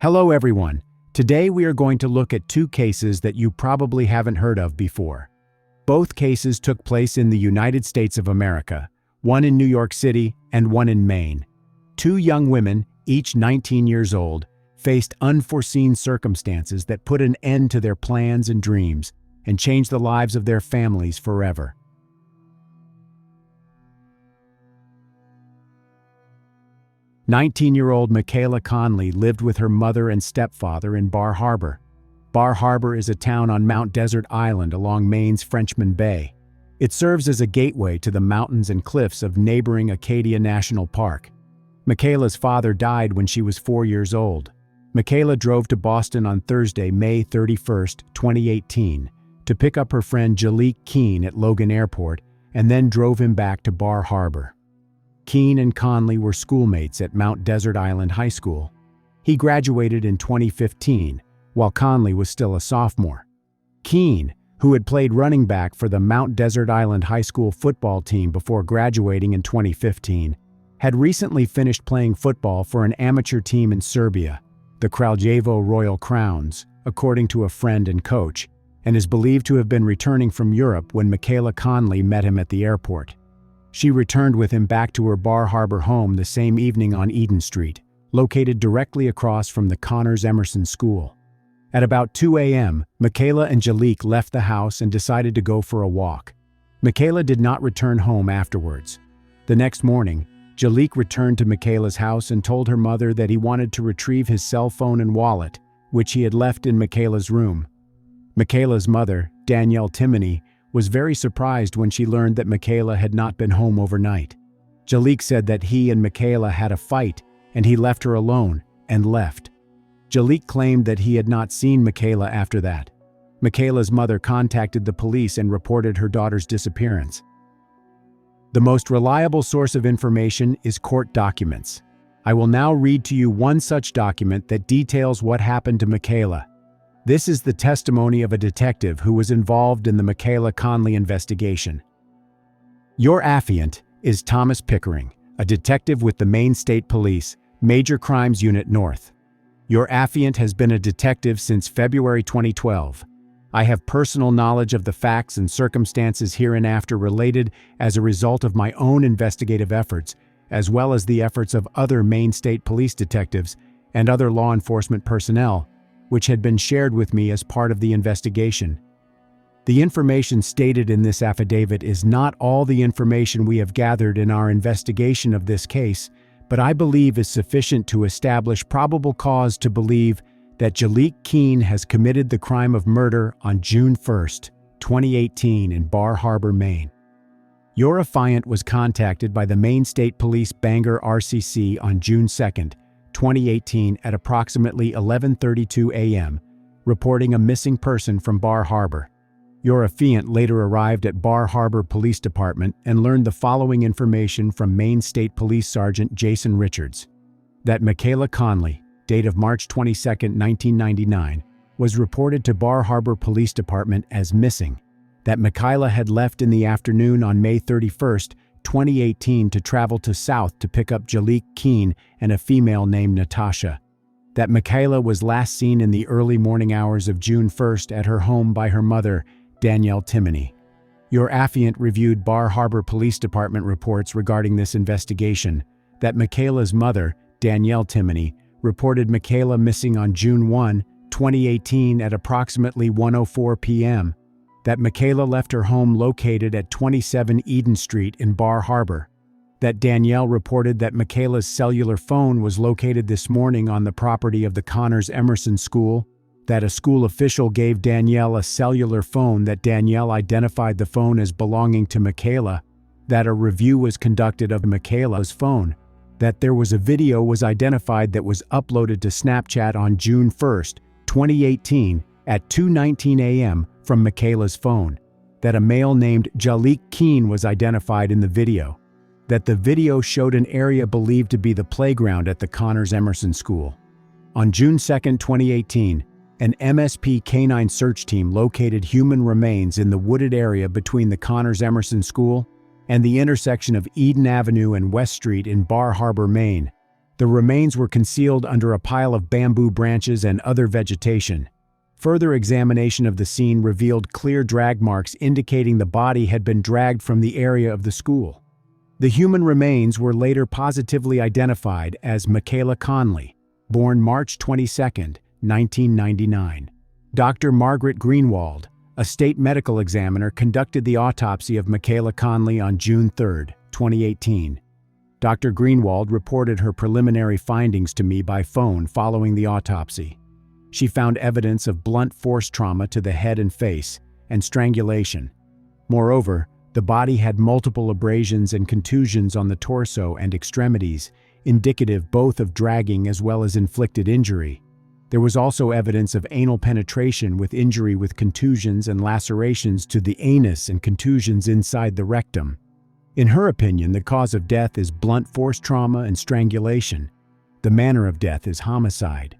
Hello everyone. Today we are going to look at two cases that you probably haven't heard of before. Both cases took place in the United States of America, one in New York City and one in Maine. Two young women, each 19 years old, faced unforeseen circumstances that put an end to their plans and dreams and changed the lives of their families forever. "19-year-old Michaela Conley lived with her mother and stepfather in Bar Harbor. Bar Harbor is a town on Mount Desert Island along Maine's Frenchman Bay. It serves as a gateway to the mountains and cliffs of neighboring Acadia National Park. Michaela's father died when she was 4 years old. Michaela drove to Boston on Thursday, May 31, 2018, to pick up her friend Jaliek Keene at Logan Airport and then drove him back to Bar Harbor. Keene and Conley were schoolmates at Mount Desert Island High School. He graduated in 2015, while Conley was still a sophomore. Keene, who had played running back for the Mount Desert Island High School football team before graduating in 2015, had recently finished playing football for an amateur team in Serbia, the Kraljevo Royal Crowns, according to a friend and coach, and is believed to have been returning from Europe when Michaela Conley met him at the airport. She returned with him back to her Bar Harbor home the same evening on Eden Street, located directly across from the Connors Emerson School. At about 2 a.m., Michaela and Jaliek left the house and decided to go for a walk. Michaela did not return home afterwards. The next morning, Jaliek returned to Michaela's house and told her mother that he wanted to retrieve his cell phone and wallet, which he had left in Michaela's room. Michaela's mother, Danielle Timoney, was very surprised when she learned that Michaela had not been home overnight. Jaliek said that he and Michaela had a fight and he left her alone and left. Jaliek claimed that he had not seen Michaela after that. Michaela's mother contacted the police and reported her daughter's disappearance. The most reliable source of information is court documents. I will now read to you one such document that details what happened to Michaela. This is the testimony of a detective who was involved in the Michaela Conley investigation. Your affiant is Thomas Pickering, a detective with the Maine State Police, Major Crimes Unit North. Your affiant has been a detective since February 2012. I have personal knowledge of the facts and circumstances hereinafter related as a result of my own investigative efforts, as well as the efforts of other Maine State Police detectives and other law enforcement personnel, which had been shared with me as part of the investigation. The information stated in this affidavit is not all the information we have gathered in our investigation of this case, but I believe is sufficient to establish probable cause to believe that Jaliek Keene has committed the crime of murder on June 1, 2018 in Bar Harbor, Maine. Your affiant was contacted by the Maine State Police Bangor RCC on June 2, 2018 at approximately 11:32 a.m., reporting a missing person from Bar Harbor. Your affiant later arrived at Bar Harbor Police Department and learned the following information from Maine State Police Sergeant Jason Richards: that Michaela Conley, date of March 22, 1999, was reported to Bar Harbor Police Department as missing, that Michaela had left in the afternoon on May 31, 2018 to travel to South to pick up Jaliek Keene and a female named Natasha, that Michaela was last seen in the early morning hours of June 1 at her home by her mother, Danielle Timoney. Your affiant reviewed Bar Harbor Police Department reports regarding this investigation, that Michaela's mother, Danielle Timoney, reported Michaela missing on June 1, 2018 at approximately 1:04 p.m., that Michaela left her home located at 27 Eden Street in Bar Harbor, that Danielle reported that Michaela's cellular phone was located this morning on the property of the Connors Emerson School, that a school official gave Danielle a cellular phone, that Danielle identified the phone as belonging to Michaela, that a review was conducted of Michaela's phone, that there was a video was identified that was uploaded to Snapchat on June 1, 2018 at 2:19 a.m. from Michaela's phone, that a male named Jaliek Keene was identified in the video, that the video showed an area believed to be the playground at the Connors Emerson School. On June 2, 2018, an MSP canine search team located human remains in the wooded area between the Connors Emerson School and the intersection of Eden Avenue and West Street in Bar Harbor, Maine. The remains were concealed under a pile of bamboo branches and other vegetation. Further examination of the scene revealed clear drag marks indicating the body had been dragged from the area of the school. The human remains were later positively identified as Michaela Conley, born March 22, 1999. Dr. Margaret Greenwald, a state medical examiner, conducted the autopsy of Michaela Conley on June 3, 2018. Dr. Greenwald reported her preliminary findings to me by phone following the autopsy. She found evidence of blunt force trauma to the head and face, and strangulation. Moreover, the body had multiple abrasions and contusions on the torso and extremities, indicative both of dragging as well as inflicted injury. There was also evidence of anal penetration with injury with contusions and lacerations to the anus and contusions inside the rectum. In her opinion, the cause of death is blunt force trauma and strangulation. The manner of death is homicide.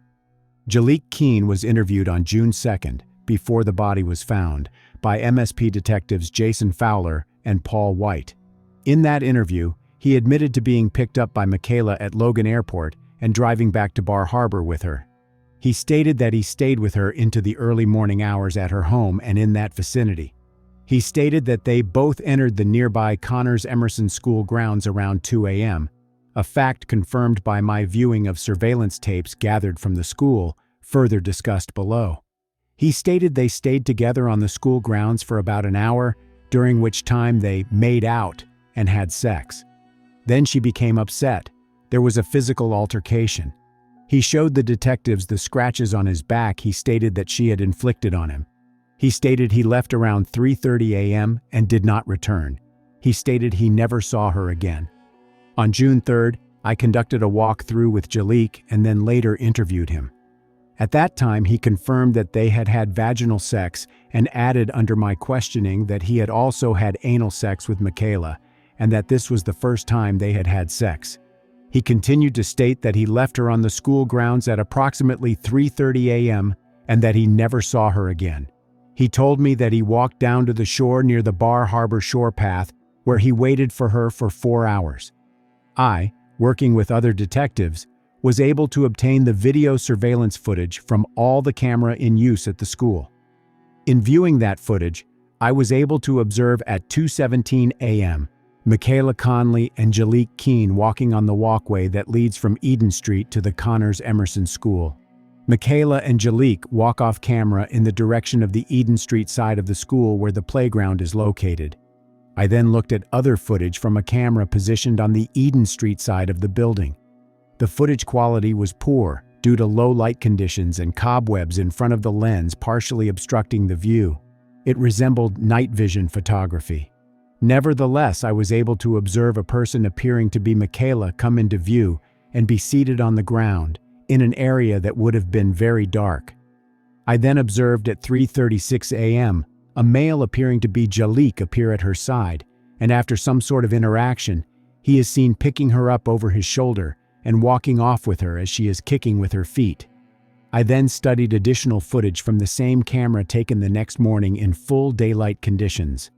Jaliek Keene was interviewed on June 2nd, before the body was found, by MSP detectives Jason Fowler and Paul White. In that interview, he admitted to being picked up by Michaela at Logan Airport and driving back to Bar Harbor with her. He stated that he stayed with her into the early morning hours at her home and in that vicinity. He stated that they both entered the nearby Connors Emerson School grounds around 2 a.m., a fact confirmed by my viewing of surveillance tapes gathered from the school, further discussed below. He stated they stayed together on the school grounds for about an hour, during which time they made out and had sex. Then she became upset. There was a physical altercation. He showed the detectives the scratches on his back he stated that she had inflicted on him. He stated he left around 3:30 a.m. and did not return. He stated he never saw her again. On June 3rd, I conducted a walk-through with Jaliek and then later interviewed him. At that time, he confirmed that they had had vaginal sex and added under my questioning that he had also had anal sex with Michaela and that this was the first time they had had sex. He continued to state that he left her on the school grounds at approximately 3:30 a.m. and that he never saw her again. He told me that he walked down to the shore near the Bar Harbor shore path where he waited for her for 4 hours. I, working with other detectives, was able to obtain the video surveillance footage from all the camera in use at the school. In viewing that footage, I was able to observe at 2:17 a.m. Michaela Conley and Jaliek Keene walking on the walkway that leads from Eden Street to the Connors Emerson School. Michaela and Jaliek walk off camera in the direction of the Eden Street side of the school where the playground is located. I then looked at other footage from a camera positioned on the Eden Street side of the building. The footage quality was poor due to low light conditions and cobwebs in front of the lens partially obstructing the view. It resembled night vision photography. Nevertheless, I was able to observe a person appearing to be Michaela come into view and be seated on the ground in an area that would have been very dark. I then observed at 3:36 a.m. a male appearing to be Jaliek appear at her side, and after some sort of interaction, he is seen picking her up over his shoulder and walking off with her as she is kicking with her feet. I then studied additional footage from the same camera taken the next morning in full daylight conditions.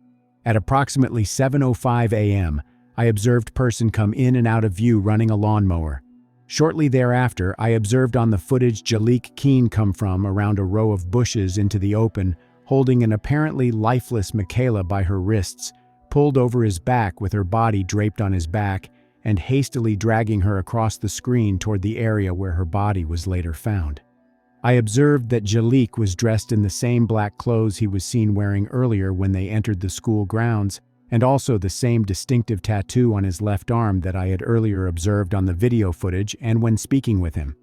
At approximately 7:05 a.m., I observed person come in and out of view running a lawnmower. Shortly thereafter, I observed on the footage Jaliek Keene come from around a row of bushes into the open, holding an apparently lifeless Michaela by her wrists, pulled over his back with her body draped on his back, and hastily dragging her across the screen toward the area where her body was later found. I observed that Jaliek was dressed in the same black clothes he was seen wearing earlier when they entered the school grounds, and also the same distinctive tattoo on his left arm that I had earlier observed on the video footage and when speaking with him.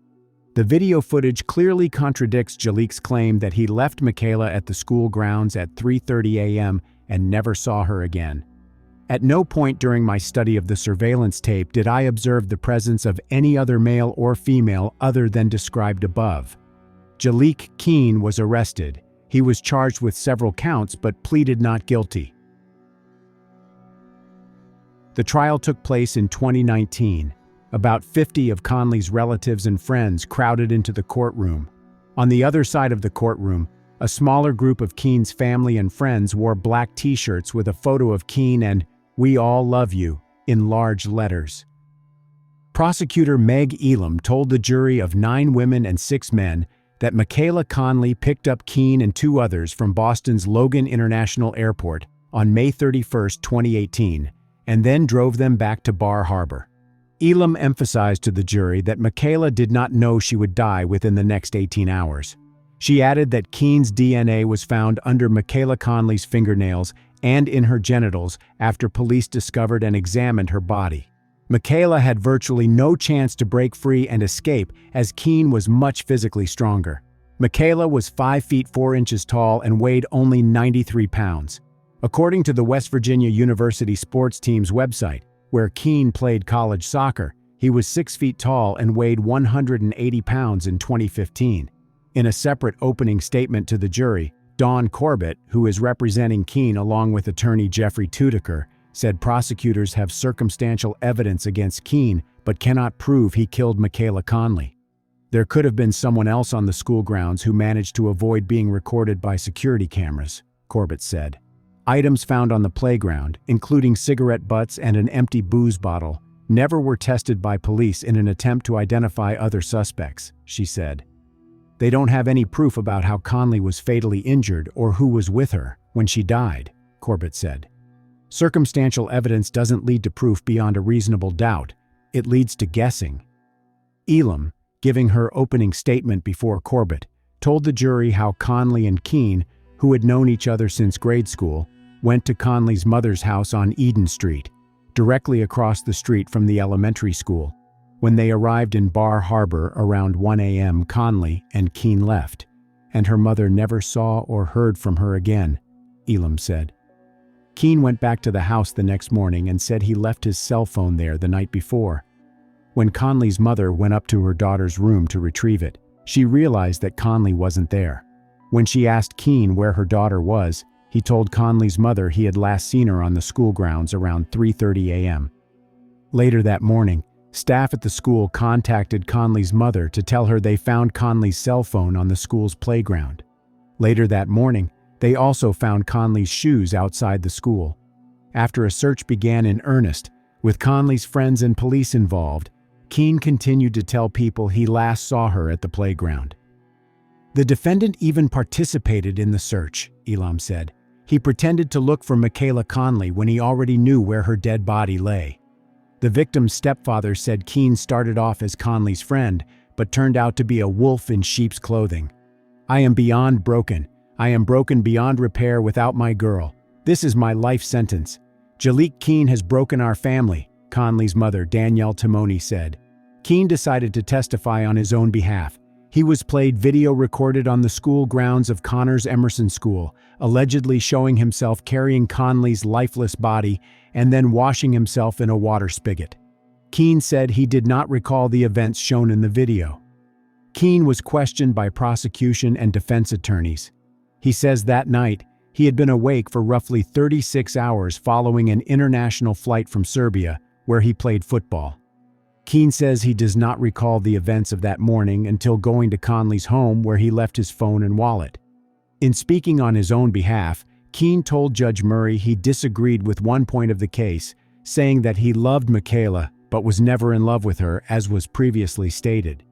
The video footage clearly contradicts Jaliek's claim that he left Michaela at the school grounds at 3:30 a.m. and never saw her again. At no point during my study of the surveillance tape did I observe the presence of any other male or female other than described above. Jaliek Keene was arrested. He was charged with several counts but pleaded not guilty. The trial took place in 2019. About 50 of Conley's relatives and friends crowded into the courtroom. On the other side of the courtroom, a smaller group of Keene's family and friends wore black t-shirts with a photo of Keene and "We all love you" in large letters. Prosecutor Meg Elam told the jury of 9 women and 6 men that Michaela Conley picked up Keene and 2 others from Boston's Logan International Airport on May 31, 2018, and then drove them back to Bar Harbor. Elam emphasized to the jury that Michaela did not know she would die within the next 18 hours. She added that Keene's DNA was found under Michaela Conley's fingernails and in her genitals after police discovered and examined her body. Michaela had virtually no chance to break free and escape, as Keene was much physically stronger. Michaela was 5 feet 4 inches tall and weighed only 93 pounds. According to the West Virginia University sports team's website, where Keene played college soccer, he was 6 feet tall and weighed 180 pounds in 2015. In a separate opening statement to the jury, Dawn Corbett, who is representing Keene along with attorney Jeffrey Tudeker, said prosecutors have circumstantial evidence against Keene but cannot prove he killed Michaela Conley. There could have been someone else on the school grounds who managed to avoid being recorded by security cameras, Corbett said. Items found on the playground, including cigarette butts and an empty booze bottle, never were tested by police in an attempt to identify other suspects, she said. They don't have any proof about how Conley was fatally injured or who was with her when she died, Corbett said. Circumstantial evidence doesn't lead to proof beyond a reasonable doubt. It leads to guessing. Elam, giving her opening statement before Corbett, told the jury how Conley and Keene, who had known each other since grade school, went to Conley's mother's house on Eden Street, directly across the street from the elementary school. When they arrived in Bar Harbor around 1 a.m., Conley and Keene left, and her mother never saw or heard from her again, Elam said. Keene went back to the house the next morning and said he left his cell phone there the night before. When Conley's mother went up to her daughter's room to retrieve it, she realized that Conley wasn't there. When she asked Keene where her daughter was, he told Conley's mother he had last seen her on the school grounds around 3:30 a.m. Later that morning, staff at the school contacted Conley's mother to tell her they found Conley's cell phone on the school's playground. Later that morning, they also found Conley's shoes outside the school. After a search began in earnest, with Conley's friends and police involved, Keene continued to tell people he last saw her at the playground. The defendant even participated in the search, Elam said. He pretended to look for Michaela Conley when he already knew where her dead body lay. The victim's stepfather said Keene started off as Conley's friend, but turned out to be a wolf in sheep's clothing. "I am beyond broken. I am broken beyond repair without my girl. This is my life sentence. Jaliek Keene has broken our family," Conley's mother, Danielle Timoni, said. Keene decided to testify on his own behalf. He was played video recorded on the school grounds of Connors Emerson School, allegedly showing himself carrying Conley's lifeless body and then washing himself in a water spigot. Keene said he did not recall the events shown in the video. Keene was questioned by prosecution and defense attorneys. He says that night, he had been awake for roughly 36 hours following an international flight from Serbia, where he played football. Keene says he does not recall the events of that morning until going to Conley's home, where he left his phone and wallet. In speaking on his own behalf, Keene told Judge Murray he disagreed with one point of the case, saying that he loved Michaela but was never in love with her, as was previously stated.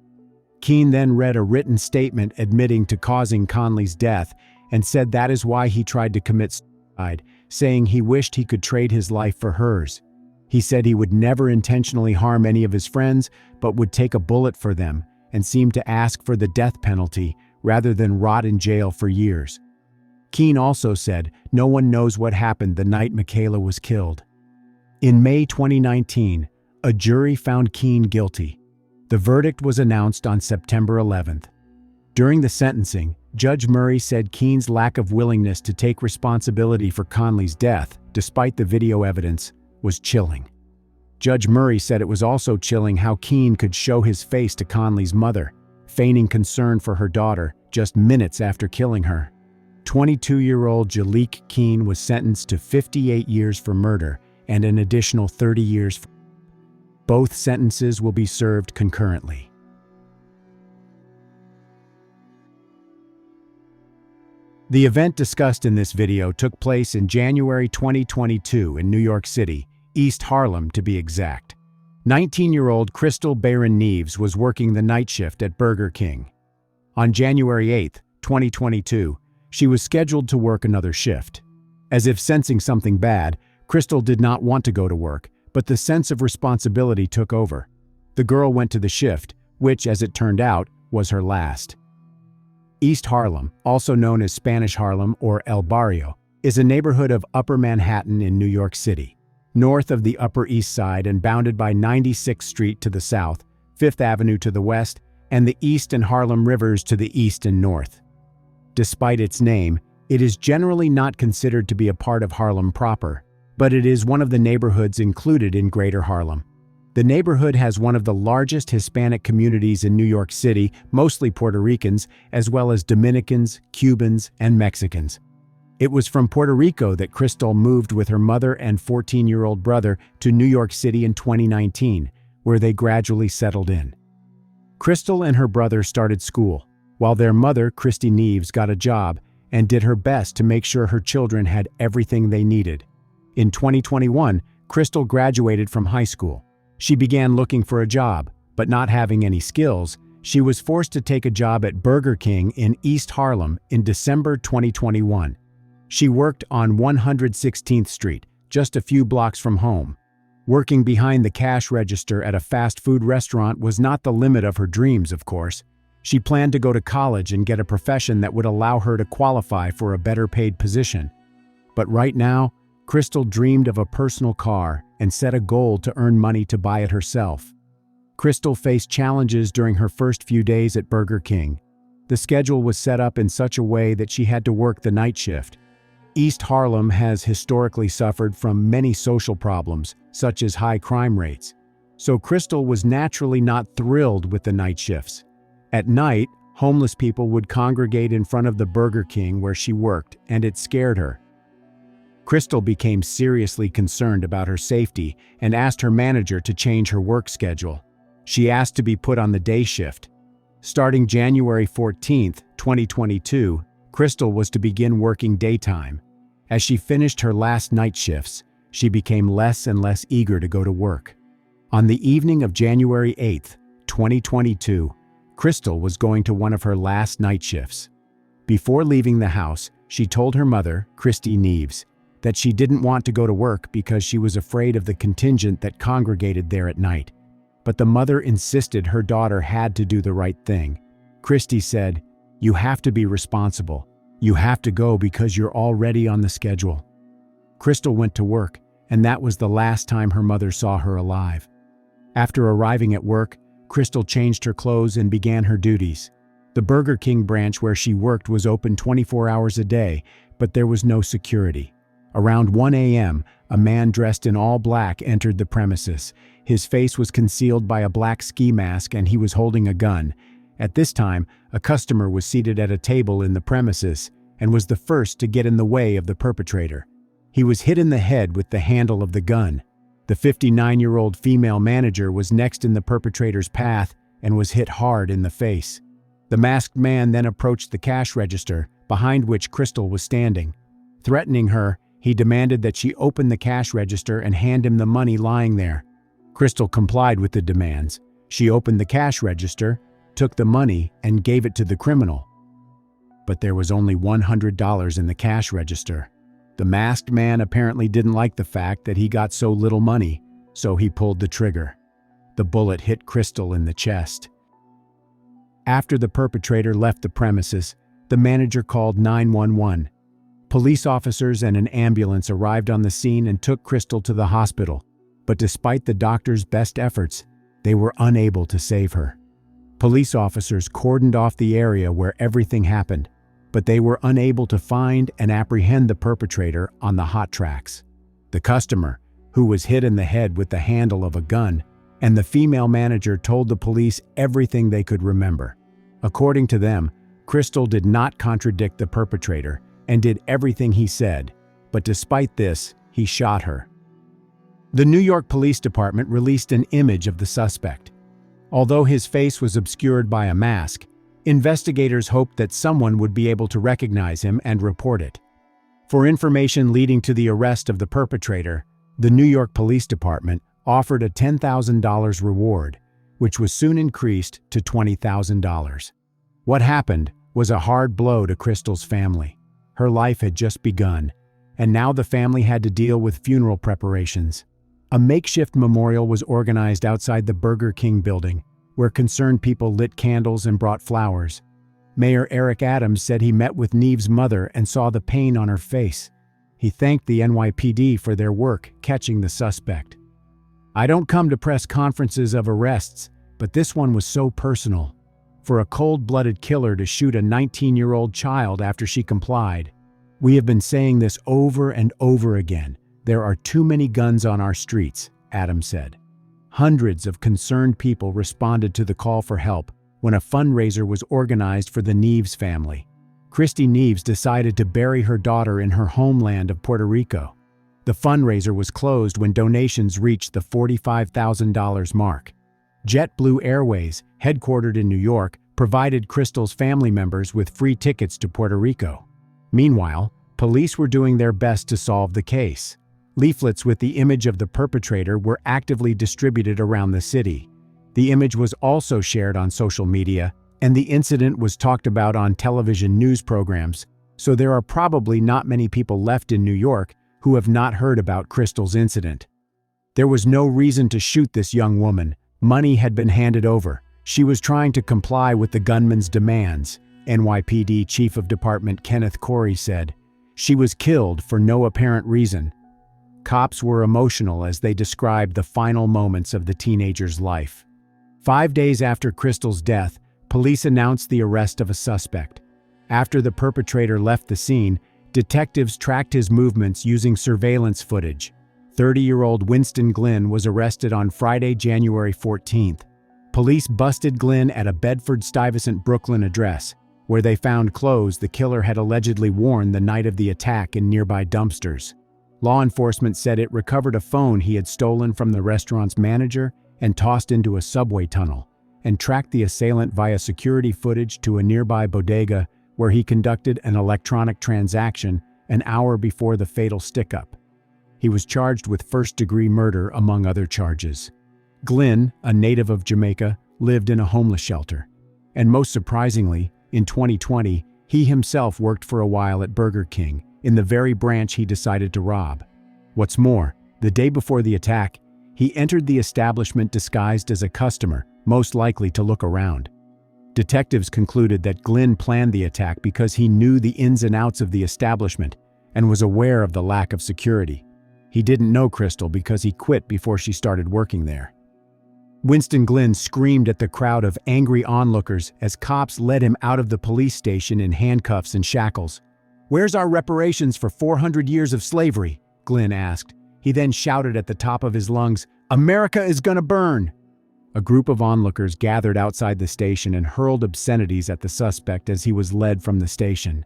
Keene then read a written statement admitting to causing Conley's death and said that is why he tried to commit suicide, saying he wished he could trade his life for hers. He said he would never intentionally harm any of his friends, but would take a bullet for them, and seemed to ask for the death penalty rather than rot in jail for years. Keene also said no one knows what happened the night Michaela was killed. In May 2019, a jury found Keene guilty. The verdict was announced on September 11th. During the sentencing, Judge Murray said Keene's lack of willingness to take responsibility for Conley's death, despite the video evidence, was chilling. Judge Murray said it was also chilling how Keene could show his face to Conley's mother, feigning concern for her daughter just minutes after killing her. 22-year-old Jaliek Keene was sentenced to 58 years for murder and an additional 30 years for... Both sentences will be served concurrently. The event discussed in this video took place in January 2022 in New York City, East Harlem to be exact. 19-year-old Crystal Barron Neves was working the night shift at Burger King. On January 8, 2022, she was scheduled to work another shift. As if sensing something bad, Crystal did not want to go to work, but the sense of responsibility took over. The girl went to the shift, which, as it turned out, was her last. East Harlem, also known as Spanish Harlem or El Barrio, is a neighborhood of Upper Manhattan in New York City, north of the Upper East Side and bounded by 96th Street to the south, 5th Avenue to the west, and the East and Harlem Rivers to the east and north. Despite its name, it is generally not considered to be a part of Harlem proper, but it is one of the neighborhoods included in Greater Harlem. The neighborhood has one of the largest Hispanic communities in New York City, mostly Puerto Ricans, as well as Dominicans, Cubans, and Mexicans. It was from Puerto Rico that Crystal moved with her mother and 14-year-old brother to New York City in 2019, where they gradually settled in. Crystal and her brother started school, while their mother, Christy Neves, got a job and did her best to make sure her children had everything they needed. In 2021, Crystal graduated from high school. She began looking for a job, but not having any skills, she was forced to take a job at Burger King in East Harlem in December 2021. She worked on 116th Street, just a few blocks from home. Working behind the cash register at a fast food restaurant was not the limit of her dreams, of course. She planned to go to college and get a profession that would allow her to qualify for a better paid position. But right now, Crystal dreamed of a personal car and set a goal to earn money to buy it herself. Crystal faced challenges during her first few days at Burger King. The schedule was set up in such a way that she had to work the night shift. East Harlem has historically suffered from many social problems, such as high crime rates. So Crystal was naturally not thrilled with the night shifts. At night, homeless people would congregate in front of the Burger King where she worked, and it scared her. Crystal became seriously concerned about her safety and asked her manager to change her work schedule. She asked to be put on the day shift. Starting January 14, 2022, Crystal was to begin working daytime. As she finished her last night shifts, she became less and less eager to go to work. On the evening of January 8, 2022, Crystal was going to one of her last night shifts. Before leaving the house, she told her mother, Christy Neves, that she didn't want to go to work because she was afraid of the contingent that congregated there at night. But the mother insisted her daughter had to do the right thing. Christy said, "You have to be responsible. You have to go because you're already on the schedule." Crystal went to work, and that was the last time her mother saw her alive. After arriving at work, Crystal changed her clothes and began her duties. The Burger King branch where she worked was open 24 hours a day, but there was no security. Around 1 a.m., a man dressed in all black entered the premises. His face was concealed by a black ski mask and he was holding a gun. At this time, a customer was seated at a table in the premises and was the first to get in the way of the perpetrator. He was hit in the head with the handle of the gun. The 59-year-old female manager was next in the perpetrator's path and was hit hard in the face. The masked man then approached the cash register, behind which Crystal was standing. Threatening her, he demanded that she open the cash register and hand him the money lying there. Crystal complied with the demands. She opened the cash register, took the money, and gave it to the criminal. But there was only $100 in the cash register. The masked man apparently didn't like the fact that he got so little money, so he pulled the trigger. The bullet hit Crystal in the chest. After the perpetrator left the premises, the manager called 911. Police officers and an ambulance arrived on the scene and took Crystal to the hospital, but despite the doctor's best efforts, they were unable to save her. Police officers cordoned off the area where everything happened, but they were unable to find and apprehend the perpetrator on the hot tracks. The customer, who was hit in the head with the handle of a gun, and the female manager told the police everything they could remember. According to them, Crystal did not contradict the perpetrator and did everything he said, but despite this, he shot her. The New York Police Department released an image of the suspect. Although his face was obscured by a mask, investigators hoped that someone would be able to recognize him and report it. For information leading to the arrest of the perpetrator, the New York Police Department offered a $10,000 reward, which was soon increased to $20,000. What happened was a hard blow to Crystal's family. Her life had just begun, and now the family had to deal with funeral preparations. A makeshift memorial was organized outside the Burger King building, where concerned people lit candles and brought flowers. Mayor Eric Adams said he met with Neve's mother and saw the pain on her face. He thanked the NYPD for their work catching the suspect. "I don't come to press conferences of arrests, but this one was so personal. For a cold-blooded killer to shoot a 19-year-old child after she complied. We have been saying this over and over again. There are too many guns on our streets," Adams said. Hundreds of concerned people responded to the call for help when a fundraiser was organized for the Neves family. Christy Neves decided to bury her daughter in her homeland of Puerto Rico. The fundraiser was closed when donations reached the $45,000 mark. JetBlue Airways, headquartered in New York, provided Crystal's family members with free tickets to Puerto Rico. Meanwhile, police were doing their best to solve the case. Leaflets with the image of the perpetrator were actively distributed around the city. The image was also shared on social media, and the incident was talked about on television news programs, so there are probably not many people left in New York who have not heard about Crystal's incident. There was no reason to shoot this young woman. Money had been handed over. She was trying to comply with the gunman's demands, NYPD Chief of Department Kenneth Corey said. She was killed for no apparent reason. Cops were emotional as they described the final moments of the teenager's life. 5 days after Crystal's death, police announced the arrest of a suspect. After the perpetrator left the scene, detectives tracked his movements using surveillance footage. 30-year-old Winston Glynn was arrested on Friday, January 14th. Police busted Glynn at a Bedford-Stuyvesant, Brooklyn address, where they found clothes the killer had allegedly worn the night of the attack in nearby dumpsters. Law enforcement said it recovered a phone he had stolen from the restaurant's manager and tossed into a subway tunnel, and tracked the assailant via security footage to a nearby bodega where he conducted an electronic transaction an hour before the fatal stick-up. He was charged with first-degree murder, among other charges. Glynn, a native of Jamaica, lived in a homeless shelter. And most surprisingly, in 2020, he himself worked for a while at Burger King, in the very branch he decided to rob. What's more, the day before the attack, he entered the establishment disguised as a customer, most likely to look around. Detectives concluded that Glynn planned the attack because he knew the ins and outs of the establishment and was aware of the lack of security. He didn't know Crystal because he quit before she started working there. Winston Glynn screamed at the crowd of angry onlookers as cops led him out of the police station in handcuffs and shackles. "Where's our reparations for 400 years of slavery?" Glynn asked. He then shouted at the top of his lungs, "America is gonna burn!" A group of onlookers gathered outside the station and hurled obscenities at the suspect as he was led from the station.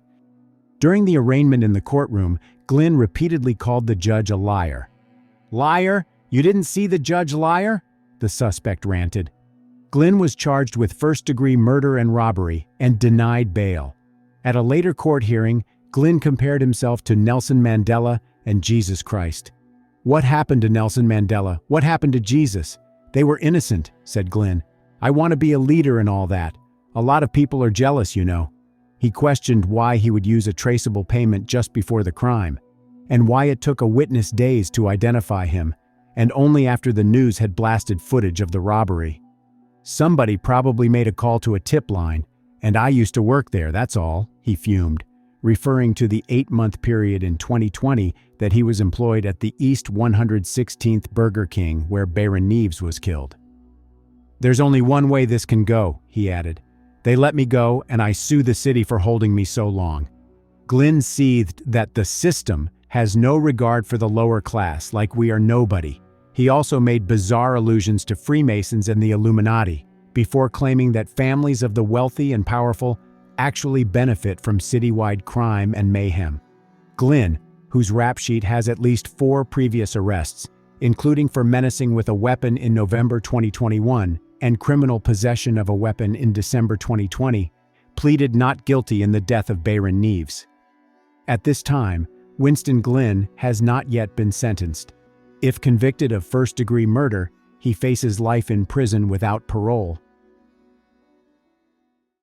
During the arraignment in the courtroom, Glynn repeatedly called the judge a liar. "Liar? You didn't see the judge, liar?" the suspect ranted. Glynn was charged with first-degree murder and robbery and denied bail. At a later court hearing, Glynn compared himself to Nelson Mandela and Jesus Christ. "What happened to Nelson Mandela? What happened to Jesus? They were innocent," said Glynn. "I want to be a leader and all that. A lot of people are jealous, you know." He questioned why he would use a traceable payment just before the crime, and why it took a witness days to identify him, and only after the news had blasted footage of the robbery. "Somebody probably made a call to a tip line, and I used to work there, that's all," he fumed, referring to the 8-month period in 2020 that he was employed at the East 116th Burger King where Bayron Neves was killed. "There's only one way this can go," he added. "They let me go, and I sue the city for holding me so long." Glynn seethed that the system has no regard for the lower class, like we are nobody. He also made bizarre allusions to Freemasons and the Illuminati, before claiming that families of the wealthy and powerful actually benefit from citywide crime and mayhem. Glynn, whose rap sheet has at least 4 previous arrests, including for menacing with a weapon in November 2021 and criminal possession of a weapon in December 2020, pleaded not guilty in the death of Bayron Neves. At this time, Winston Glynn has not yet been sentenced. If convicted of first-degree murder, he faces life in prison without parole.